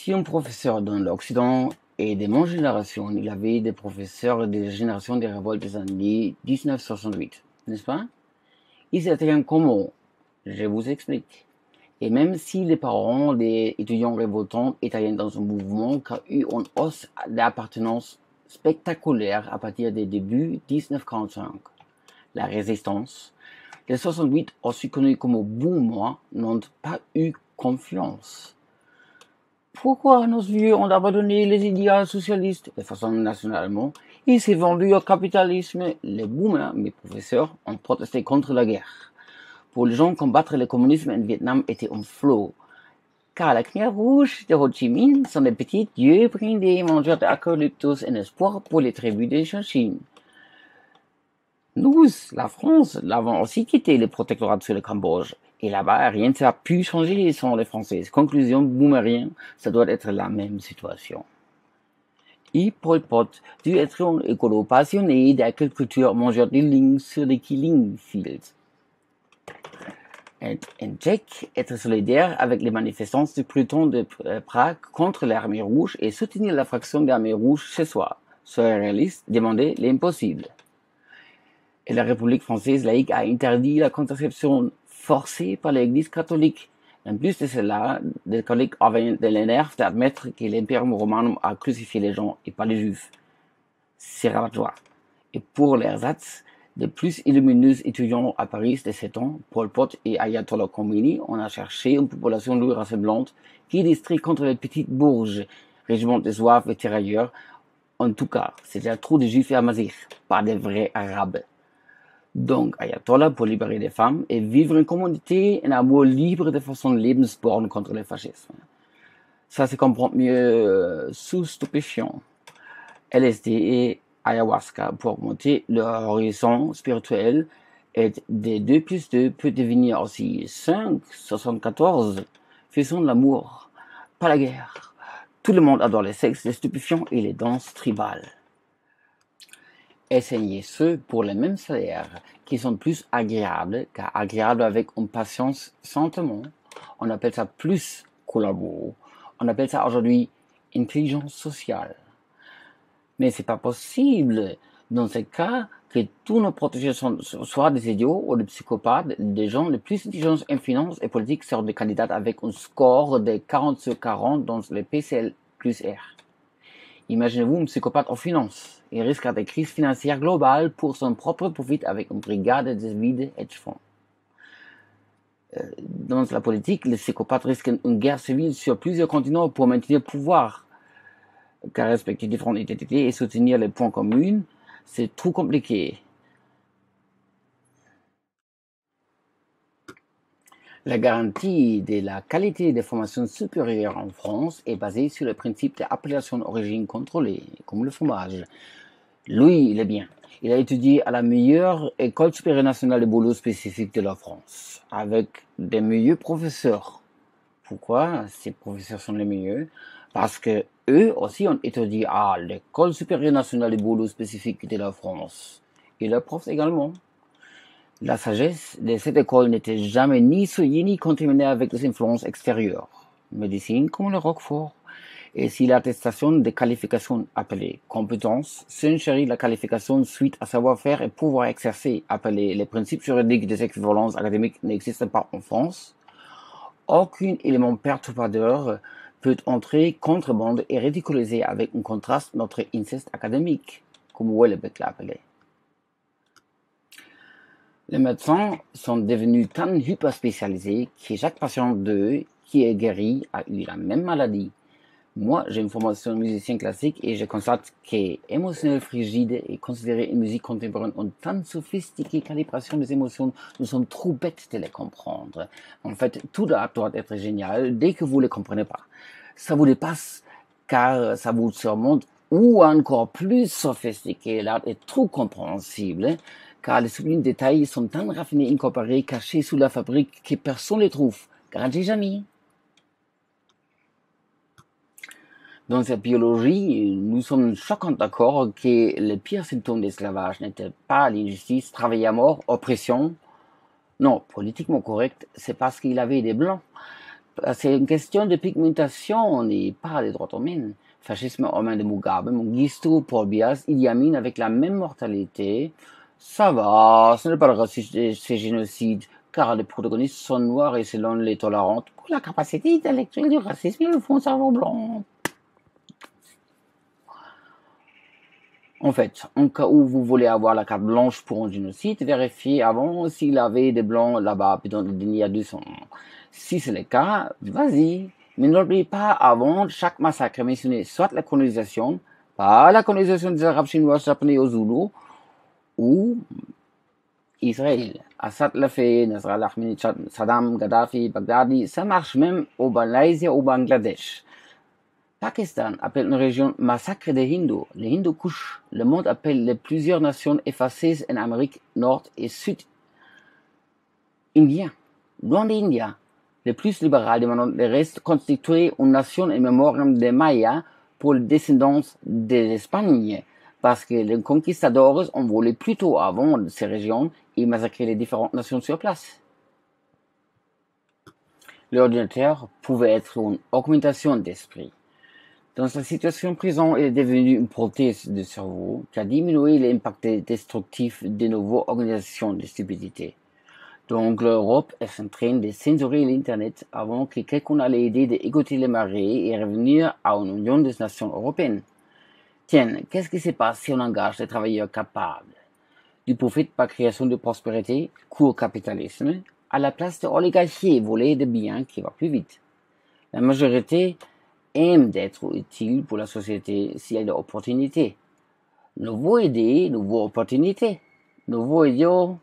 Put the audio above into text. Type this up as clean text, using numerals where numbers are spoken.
Si un professeur dans l'Occident est de mon génération, il avait des professeurs de la génération des révoltes des années 1968, n'est-ce pas? Ils étaient comment? Je vous explique. Et même si les parents des étudiants révoltants étaient dans un mouvement qui a eu une hausse d'appartenance spectaculaire à partir des débuts 1945, la résistance, les 68, aussi connus comme boomers, n'ont pas eu confiance. Pourquoi nos vieux ont abandonné les idéaux socialistes de façon nationalement? Ils s'est vendu au capitalisme. Les boomers, mes professeurs, ont protesté contre la guerre. Pour les gens, combattre le communisme en Vietnam était un flot. Car la khmer rouge de Ho Chi Minh sont des petits yeux brindés mangeurs d'eucalyptus en espoir pour les tribus de Chine. Nous, la France, l'avons aussi quitté le protectorat sur le Cambodge. Et là-bas, rien n'a pu changer sans les Français. Conclusion, boomerien, ça doit être la même situation. Et Pol Pot dut être un écolo passionné d'agriculture mangeur de lignes sur les killing fields. Et en Tchèque, être solidaire avec les manifestants du peloton de Prague contre l'armée rouge et soutenir la fraction de l'armée rouge chez soi. Soyez réaliste, demandez l'impossible. Et la République française laïque a interdit la contraception forcée par l'Église catholique. En plus de cela, les catholiques avaient de l'énerve d'admettre que l'Imperium Romanum a crucifié les gens et pas les juifs. C'est rabat-joie. Et pour l'ersatz, les plus illumineux étudiants à Paris de 7 ans, Pol Pot et Ayatollah Khomeini, on a cherché une population lourde rassemblante qui distrait contre les petites bourges, régiments de zouaves et tirailleurs. En tout cas, c'était trop de juifs et amazigh, pas des vrais arabes. Donc, Ayatollah pour libérer les femmes et vivre en communauté, un amour libre de façon lebensborn contre le fascisme. Ça se comprend mieux sous stupéfiant. LSD et ayahuasca pour augmenter leur horizon spirituel et de 2 plus 2 peut devenir aussi 5, 74. Faisons l'amour, pas la guerre. Tout le monde adore les sexes, les stupéfiants et les danses tribales. Essayez ceux pour les mêmes salaires qui sont plus agréables, car agréables avec une patience sentiment. On appelle ça plus collabo. On appelle ça aujourd'hui intelligence sociale. Mais c'est pas possible dans ce cas que tous nos protégés soient des idiots ou des psychopathes, des gens les plus intelligents en finance et politique sortent des candidats avec un score de 40 sur 40 dans le PCL plus R. Imaginez-vous un psychopathe en finance. Il risque des crises financières globales pour son propre profit avec une brigade de vides hedge funds. Dans la politique, les psychopathes risquent une guerre civile sur plusieurs continents pour maintenir le pouvoir. Car respecter différentes identités et soutenir les points communs, c'est trop compliqué. La garantie de la qualité des formations supérieures en France est basée sur le principe d'appellation d'origine contrôlée, comme le fromage. Lui, il est bien. Il a étudié à la meilleure école supérieure nationale de boulot spécifique de la France, avec des meilleurs professeurs. Pourquoi ces professeurs sont les meilleurs? Parce que eux aussi ont étudié à l'école supérieure nationale de boulot spécifique de la France. Et leurs profs également. La sagesse de cette école n'était jamais ni souillée ni contaminée avec des influences extérieures. Médecine comme le Roquefort. Et si l'attestation de qualification appelée compétence s'inscrit la qualification suite à savoir-faire et pouvoir exercer appelée les principes juridiques des équivalences académiques n'existent pas en France, aucun élément perturbateur peut entrer contrebande et ridiculiser avec un contraste notre inceste académique, comme Houellebecq l'a appelé. Les médecins sont devenus tant hyper spécialisés que chaque patient d'eux qui est guéri a eu la même maladie. Moi, j'ai une formation de musicien classique et je constate qu'émotionnel frigide et considérer une musique contemporaine une tant sophistiquée calibration des émotions, nous sommes trop bêtes de les comprendre. En fait, tout l'art doit être génial dès que vous ne le comprenez pas. Ça vous dépasse car ça vous surmonte ou encore plus sophistiqué. L'art est trop compréhensible car les sublimes détails sont tant raffinés, incorporés, cachés sous la fabrique que personne ne les trouve. Garantie jamais. Dans cette biologie, nous sommes choquants d'accord que le pire symptôme d'esclavage n'était pas l'injustice, travail à mort, oppression. Non, politiquement correct, c'est parce qu'il avait des blancs. c'est une question de pigmentation et pas de droits humains. Fascisme romain de Mugabe, Mengistu, Paul Biya, Idi Amin avec la même mortalité. Ça va, ce n'est pas le racisme, c'est génocide, car les protagonistes sont noirs et selon les tolérantes, pour la capacité intellectuelle du racisme, ils font cerveau blanc. En fait, en cas où vous voulez avoir la carte blanche pour un génocide, vérifiez avant s'il avait des blancs là-bas, il y a 200 ans. Si c'est le cas, vas-y. Mais n'oubliez pas, avant chaque massacre, mentionner soit la colonisation, pas la colonisation des Arabes chinois, japonais aux Zoulous, ou Israël. Assad l'a fait, Nasrallah Ahmadi, Saddam, Gaddafi, Baghdadi, ça marche même au Malaisie ou au Bangladesh. Pakistan appelle une région massacre des hindous, les hindous couches. Le monde appelle les plusieurs nations effacées en Amérique nord et sud. Indien, loin d'India, le plus libéral demandant le reste constituer une nation en mémoire des Mayas pour les descendants de l'Espagne, parce que les conquistadors ont volé plutôt avant ces régions et massacré les différentes nations sur place. L'ordinateur pouvait être une augmentation d'esprit. Dans sa situation présente, il est devenu une prothèse de cerveau qui a diminué l'impact destructif de nos organisations de stupidité. Donc l'Europe est en train de censurer l'Internet avant que quelqu'un ait l'idée d'écouter les marées et revenir à une union des nations européennes. Tiens, qu'est-ce qui se passe si on engage des travailleurs capables du profit par création de prospérité, court capitalisme, à la place de oligarchie volée de biens qui va plus vite? La majorité aime d'être utile pour la société s'il y a des opportunités. Nouveau idée, nouveau opportunité. Nouveau idiot,